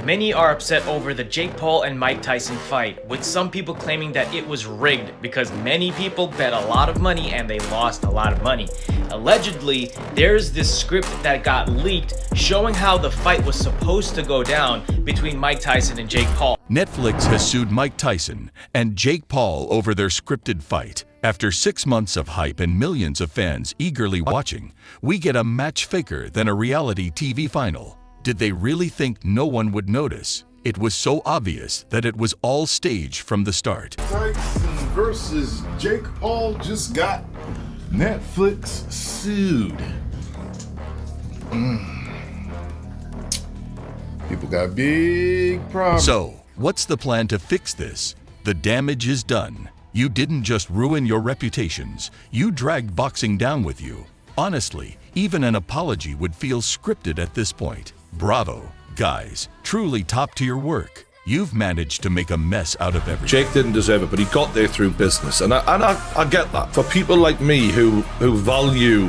Many are upset over the Jake Paul and Mike Tyson fight, with some people claiming that it was rigged because many people bet a lot of money and they lost a lot of money. Allegedly, there's this script that got leaked showing how the fight was supposed to go down between Mike Tyson and Jake Paul. Netflix has sued Mike Tyson and Jake Paul over their scripted fight. After 6 months of hype and millions of fans eagerly watching, we get a match faker than a reality TV final. Did they really think no one would notice? It was so obvious that it was all staged from the start. Tyson versus Jake Paul just got Netflix sued. People got big problems. So, what's the plan to fix this? The damage is done. You didn't just ruin your reputations, you dragged boxing down with you. Honestly, even an apology would feel scripted at this point. Bravo, guys, truly top-tier work. You've managed to make a mess out of everything. Jake didn't deserve it, but he got there through business, and I get that. For people like me who value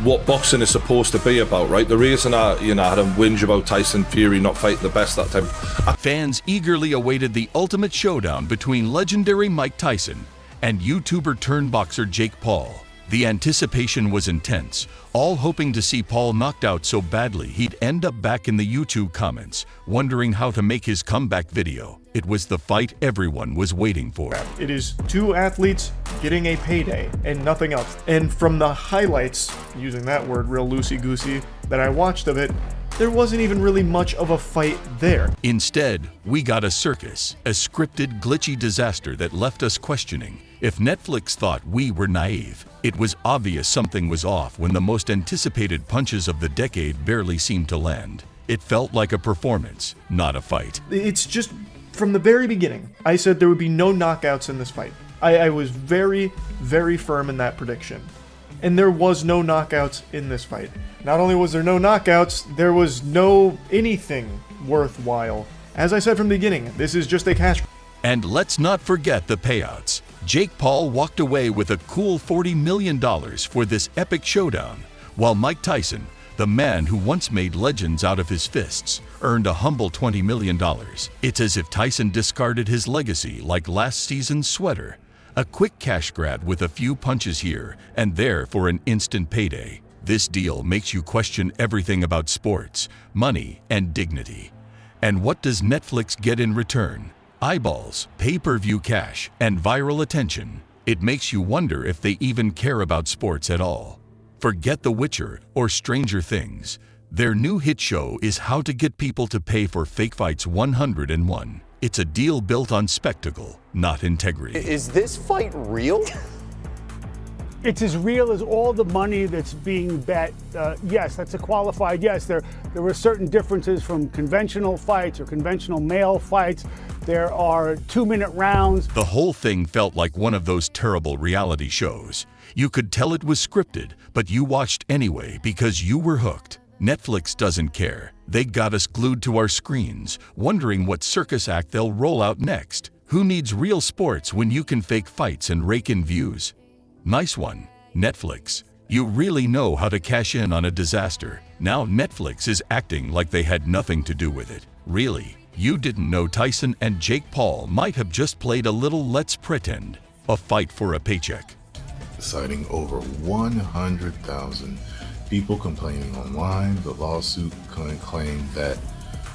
what boxing is supposed to be about, right? The reason I had a whinge about Tyson Fury not fighting the best that time. Fans eagerly awaited the ultimate showdown between legendary Mike Tyson and YouTuber-turned-boxer Jake Paul. The anticipation was intense, all hoping to see Paul knocked out so badly he'd end up back in the YouTube comments, wondering how to make his comeback video. It was the fight everyone was waiting for. It is two athletes getting a payday and nothing else. And from the highlights, using that word real loosey-goosey, that I watched of it, there wasn't even really much of a fight there. Instead, we got a circus, a scripted, glitchy disaster that left us questioning. If Netflix thought we were naive, it was obvious something was off when the most anticipated punches of the decade barely seemed to land. It felt like a performance, not a fight. It's just, from the very beginning, I said there would be no knockouts in this fight. I was very, very firm in that prediction. And there was no knockouts in this fight. Not only was there no knockouts, there was no anything worthwhile. As I said from the beginning, this is just a cash. And let's not forget the payouts. Jake Paul walked away with a cool $40 million for this epic showdown, while Mike Tyson, the man who once made legends out of his fists, earned a humble $20 million. It's as if Tyson discarded his legacy like last season's sweater. A quick cash grab with a few punches here and there for an instant payday. This deal makes you question everything about sports, money, and dignity. And what does Netflix get in return? Eyeballs, pay-per-view cash, and viral attention. It makes you wonder if they even care about sports at all. Forget The Witcher or Stranger Things. Their new hit show is how to get people to pay for fake fights 101. It's a deal built on spectacle, not integrity. Is this fight real? It's as real as all the money that's being bet. Yes, that's a qualified yes. There were certain differences from conventional fights or conventional male fights. There are 2-minute rounds. The whole thing felt like one of those terrible reality shows. You could tell it was scripted, but you watched anyway because you were hooked. Netflix doesn't care. They got us glued to our screens, wondering what circus act they'll roll out next. Who needs real sports when you can fake fights and rake in views? Nice one, Netflix. You really know how to cash in on a disaster. Now Netflix is acting like they had nothing to do with it. Really, you didn't know Tyson and Jake Paul might have just played a little let's pretend, a fight for a paycheck. Citing over 100,000 people complaining online, the lawsuit claimed that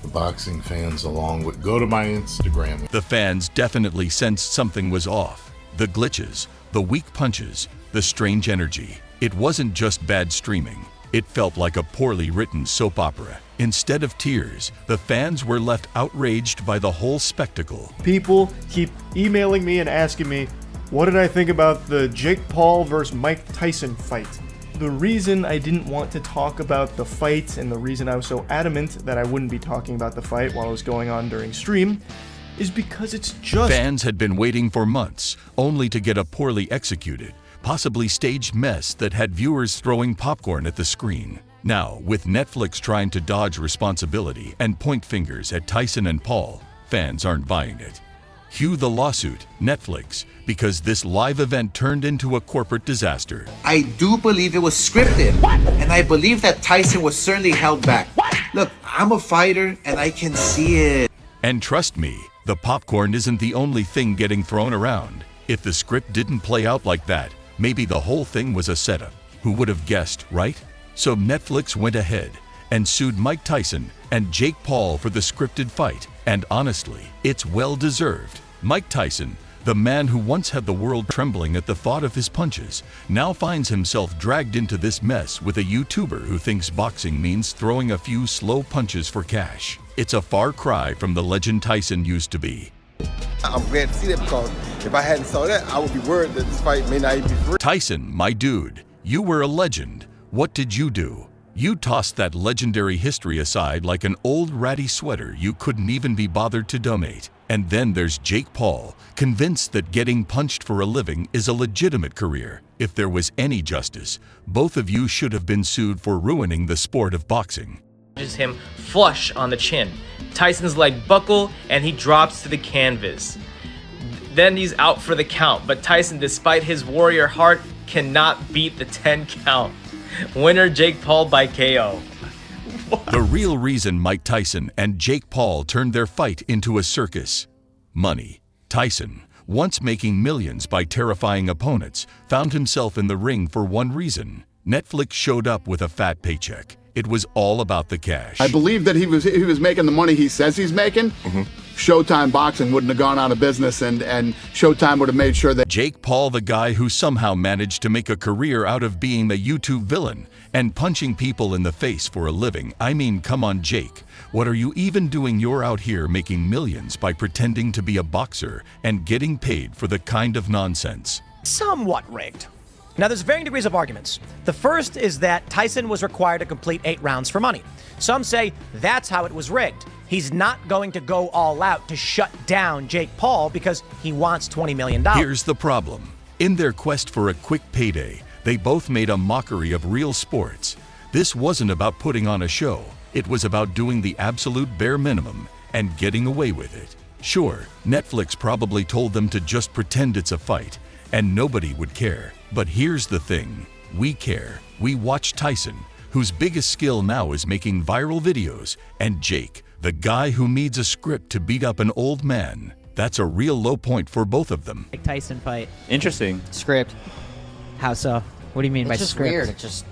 the boxing fans along with go to my Instagram. The fans definitely sensed something was off. The glitches, the weak punches, the strange energy. It wasn't just bad streaming. It felt like a poorly written soap opera. Instead of tears, the fans were left outraged by the whole spectacle. People keep emailing me and asking me, what did I think about the Jake Paul versus Mike Tyson fight? The reason I didn't want to talk about the fight and the reason I was so adamant that I wouldn't be talking about the fight while it was going on during stream is because it's just... Fans had been waiting for months, only to get a poorly executed, possibly staged mess that had viewers throwing popcorn at the screen. Now, with Netflix trying to dodge responsibility and point fingers at Tyson and Paul, fans aren't buying it. Cue the lawsuit, Netflix, because this live event turned into a corporate disaster. I do believe it was scripted, and I believe that Tyson was certainly held back. Look, I'm a fighter and I can see it. And trust me, the popcorn isn't the only thing getting thrown around. If the script didn't play out like that, maybe the whole thing was a setup. Who would have guessed, right? So Netflix went ahead and sued Mike Tyson and Jake Paul for the scripted fight. And honestly, it's well deserved. Mike Tyson, the man who once had the world trembling at the thought of his punches, now finds himself dragged into this mess with a YouTuber who thinks boxing means throwing a few slow punches for cash. It's a far cry from the legend Tyson used to be. I'm glad to see that, because if I hadn't saw that, I would be worried that this fight may not even be free. Tyson, my dude, you were a legend. What did you do? You tossed that legendary history aside like an old ratty sweater you couldn't even be bothered to donate. And then there's Jake Paul, convinced that getting punched for a living is a legitimate career. If there was any justice, both of you should have been sued for ruining the sport of boxing. Him flush on the chin. Tyson's leg buckle and he drops to the canvas. Then he's out for the count, but Tyson, despite his warrior heart, cannot beat the 10 count. Winner Jake Paul by KO. The real reason Mike Tyson and Jake Paul turned their fight into a circus: money. Tyson, once making millions by terrifying opponents, found himself in the ring for one reason. Netflix showed up with a fat paycheck. It was all about the cash. I believe that he was making the money he says he's making. Showtime Boxing wouldn't have gone out of business, and Showtime would have made sure that Jake Paul, the guy who somehow managed to make a career out of being a YouTube villain and punching people in the face for a living. I mean, come on, Jake. What are you even doing? You're out here making millions by pretending to be a boxer and getting paid for the kind of nonsense. Somewhat rigged. Now, there's varying degrees of arguments. The first is that Tyson was required to complete 8 rounds for money. Some say that's how it was rigged. He's not going to go all out to shut down Jake Paul because he wants $20 million. Here's the problem. In their quest for a quick payday, they both made a mockery of real sports. This wasn't about putting on a show. It was about doing the absolute bare minimum and getting away with it. Sure, Netflix probably told them to just pretend it's a fight, and nobody would care. But here's the thing. We care. We watch Tyson, whose biggest skill now is making viral videos, and Jake, the guy who needs a script to beat up an old man. That's a real low point for both of them. Mike Tyson fight. Interesting. Script. How so? What do you mean by just script? Weird. It's just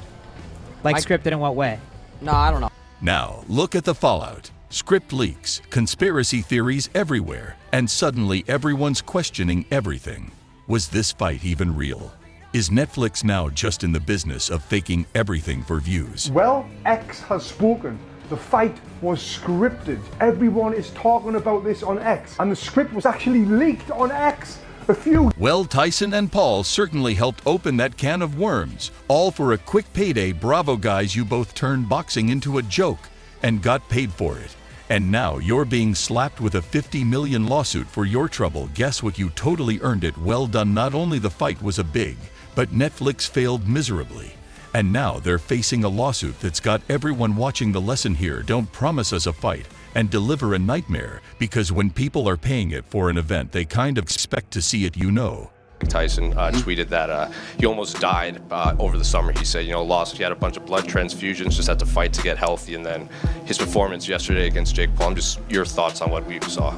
like scripted in what way? No, I don't know. Now, look at the fallout. Script leaks, conspiracy theories everywhere, and suddenly everyone's questioning everything. Was this fight even real? Is Netflix now just in the business of faking everything for views? Well, X has spoken. The fight was scripted. Everyone is talking about this on X, and the script was actually leaked on X. Well, Tyson and Paul certainly helped open that can of worms. All for a quick payday. Bravo, guys, you both turned boxing into a joke and got paid for it. And now you're being slapped with a $50 million lawsuit for your trouble. Guess what? You totally earned it. Well done. Not only the fight was a big, but Netflix failed miserably. And now they're facing a lawsuit that's got everyone watching. The lesson here: don't promise us a fight and deliver a nightmare, because when people are paying it for an event, they kind of expect to see it, you know. Tyson tweeted that he almost died over the summer. He said, he had a bunch of blood transfusions, just had to fight to get healthy, and then his performance yesterday against Jake Paul. Just your thoughts on what we saw.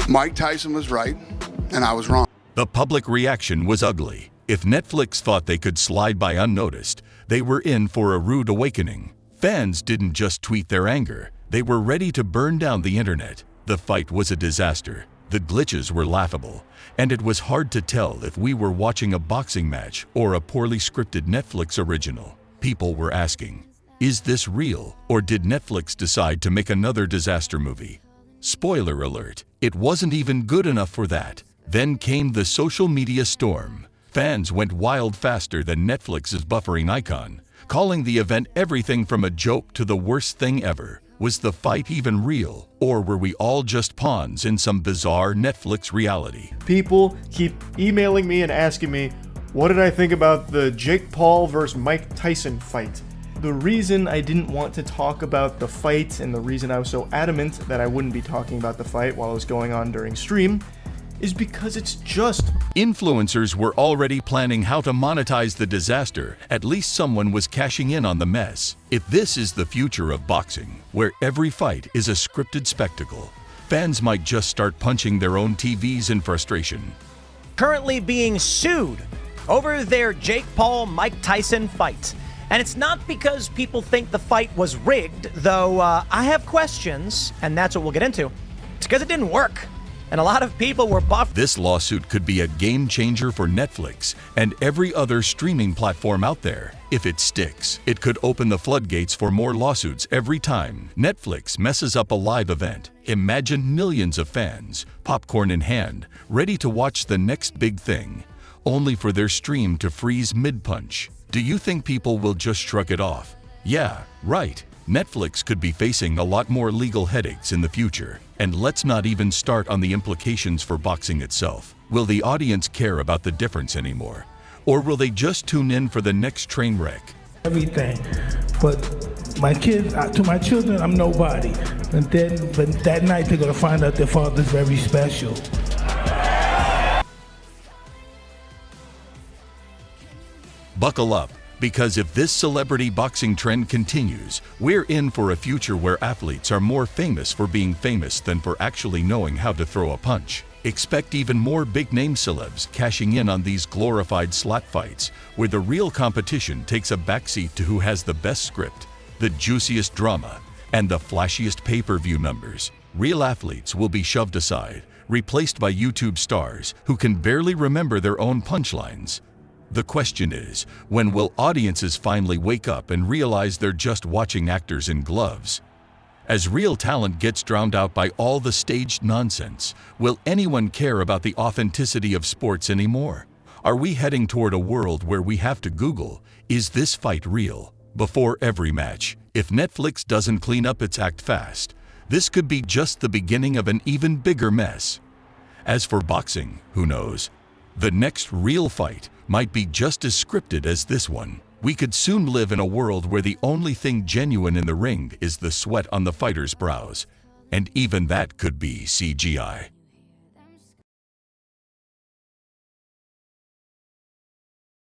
Mike Tyson was right, and I was wrong. The public reaction was ugly. If Netflix thought they could slide by unnoticed, they were in for a rude awakening. Fans didn't just tweet their anger. They were ready to burn down the internet. The fight was a disaster. The glitches were laughable, and it was hard to tell if we were watching a boxing match or a poorly scripted Netflix original. People were asking, is this real, or did Netflix decide to make another disaster movie? Spoiler alert, it wasn't even good enough for that. Then came the social media storm. Fans went wild faster than Netflix's buffering icon, calling the event everything from a joke to the worst thing ever. Was the fight even real, or were we all just pawns in some bizarre Netflix reality? People keep emailing me and asking me, what did I think about the Jake Paul versus Mike Tyson fight? The reason I didn't want to talk about the fight, and the reason I was so adamant that I wouldn't be talking about the fight while it was going on during stream, is because it's just Influencers were already planning how to monetize the disaster. At least someone was cashing in on the mess. If this is the future of boxing, where every fight is a scripted spectacle, fans might just start punching their own TVs in frustration. Currently being sued over their Jake Paul-Mike Tyson fight. And it's not because people think the fight was rigged, though I have questions, and that's what we'll get into. It's because it didn't work. And a lot of people were buffed. This lawsuit could be a game changer for Netflix and every other streaming platform out there. If it sticks, it could open the floodgates for more lawsuits every time Netflix messes up a live event. Imagine millions of fans, popcorn in hand, ready to watch the next big thing, only for their stream to freeze mid-punch. Do you think people will just shrug it off? Yeah, right. Netflix could be facing a lot more legal headaches in the future. And let's not even start on the implications for boxing itself. Will the audience care about the difference anymore? Or will they just tune in for the next train wreck? Everything. But my kids, to my children, I'm nobody. But that night they're going to find out their father's very special. Buckle up, because if this celebrity boxing trend continues, we're in for a future where athletes are more famous for being famous than for actually knowing how to throw a punch. Expect even more big-name celebs cashing in on these glorified slap fights, where the real competition takes a backseat to who has the best script, the juiciest drama, and the flashiest pay-per-view numbers. Real athletes will be shoved aside, replaced by YouTube stars who can barely remember their own punchlines. The question is, when will audiences finally wake up and realize they're just watching actors in gloves? As real talent gets drowned out by all the staged nonsense, will anyone care about the authenticity of sports anymore? Are we heading toward a world where we have to Google, "Is this fight real?" before every match? If Netflix doesn't clean up its act fast, this could be just the beginning of an even bigger mess. As for boxing, who knows? The next real fight might be just as scripted as this one. We could soon live in a world where the only thing genuine in the ring is the sweat on the fighter's brows. And even that could be CGI.